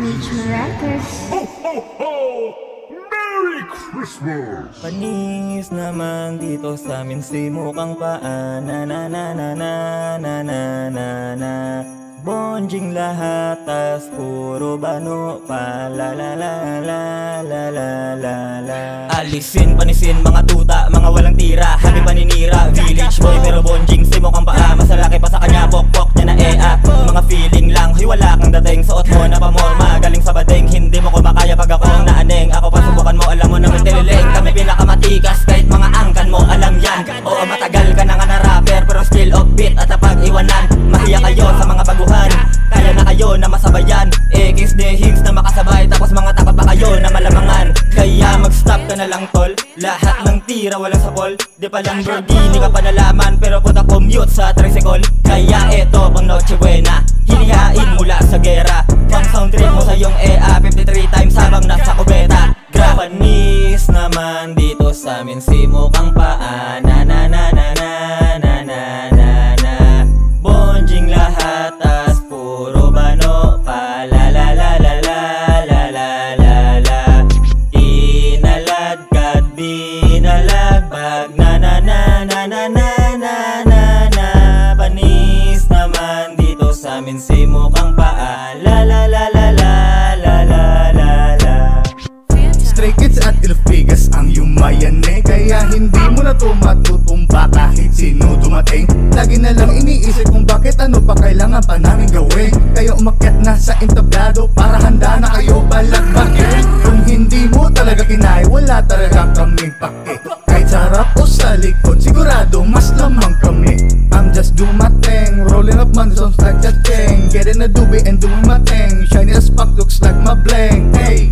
Nature Records. Ho, ho, ho! Merry Christmas! Panis naman dito sa amin si mukhang paa na na na na na na na na na bonjing lahat tas puro bano pa la la la la la la la la. Alisin panisin mga tuta mga walang tira happy paninira village boy pero bonjing si mukhang paa mas lalaki pa sa kanya pokpok niya na ea mga feeling lang huy wala kang dating suot mo na pamorma galing sa bading hindi mo ko makaya pag ako ang naaneng ako pasubukan mo alam mo na may tililing kami pinakamatikas kahit mga angkan mo alam yan oo matagal ka na nga na rapper pero still offbeat at napag iwanan mahiya kayo sa mga baguhan kaya na kayo na masabayan X de hings na makasabay tapos mga takot pa kayo na malamangan kaya mag-stop ka na lang tol lahat ng tira walang sapol di pa lang Lamborghini ka pa nalaman pero puta commute sa tricycle kaya eto pang Noche Buena hinihain mula sa gera pang sound trip mo sa iyong EA 53 times habang nasa kubeta Japanese naman dito sa amin si mukhang paa na na na na na na na na na bonjing lahat tas puro bano pa la la la la la la la la la inalagad binalagbag na na na na na na na na na panis naman dito sa amin si mukhang paa la la la la la la la la la. Stray Kids at Ilfigas ang yumayan kaya hindi mo na to matutumba kahit sino dumating lagi na lang iniisip kung bakit ano pa kailangan pa namin gawin kaya umakyat na sa entablado para handa na kayo balakbakin kung hindi mo talaga kinaya wala talaga kaming pake kahit sa harap o sa likod sigurado mas lamang kami I'm just doing my thing rolling up money sounds like that thing getting a doobie and doing my thing shiny as fuck looks like my bling hey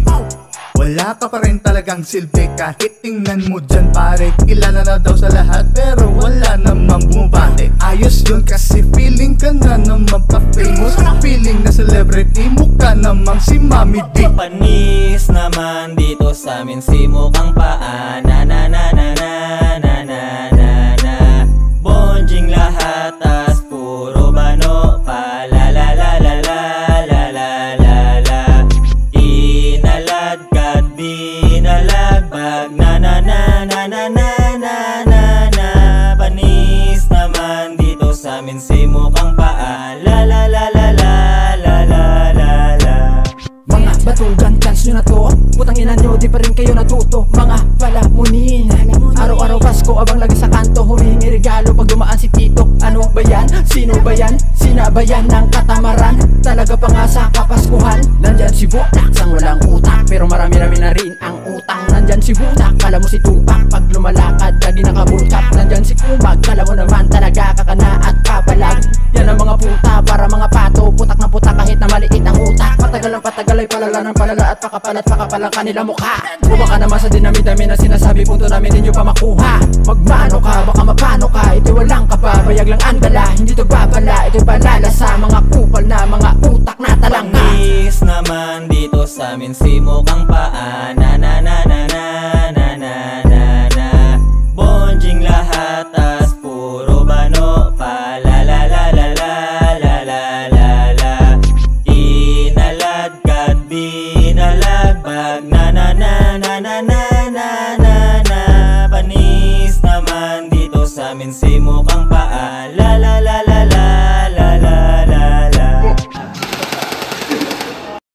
wala ka pa rin talagang silbi kahit tingnan mo dyan pare kilala na daw sa lahat pero wala namang bumabate ayos yun kasi feeling ka na naman pa-famous feeling na celebrity mukha namang si Mami D panis naman dito sa amin si mukhang paa na na na na na na na na na bonjing lahat tas puro bano pa la la la la la la la la la inalagad binalagbag na na na na na na na na na panis naman dito sa amin si mukhang paa la la la la la la la la la. Mga batugan, chance nyo na to putang ina nyo, di pa rin kayo natuto mga palamunin araw-araw Pasko abang lagi sa kanto humingi regalo pag dumaan si Tito ano ba yan? Sino ba yan? Sinabayan ng katamaran talaga pa nga sa kapaskuhan nandyan si Butak sang walang utak pero marami-rami na rin ang utang nandyan si Butak kala mo si Tupac pag lumalakad lagi nakabulkap nandyan si Kumag kala mo naman talaga kakana at papalag yan ang mga puta para mga pato putak na putak kahit na maliit ang utak patagal ang patagal ay palala ng palala at pakapalang kanila mukha buba ka naman sa dinami-dami na sinasabi punto namin ninyo pa makuha magmano ka baka mapano ka ito walang kababayag lang andala hindi to babala ito balala sa mga kupal na mga utak na talangka panis naman dito sa amin si mukhang paa na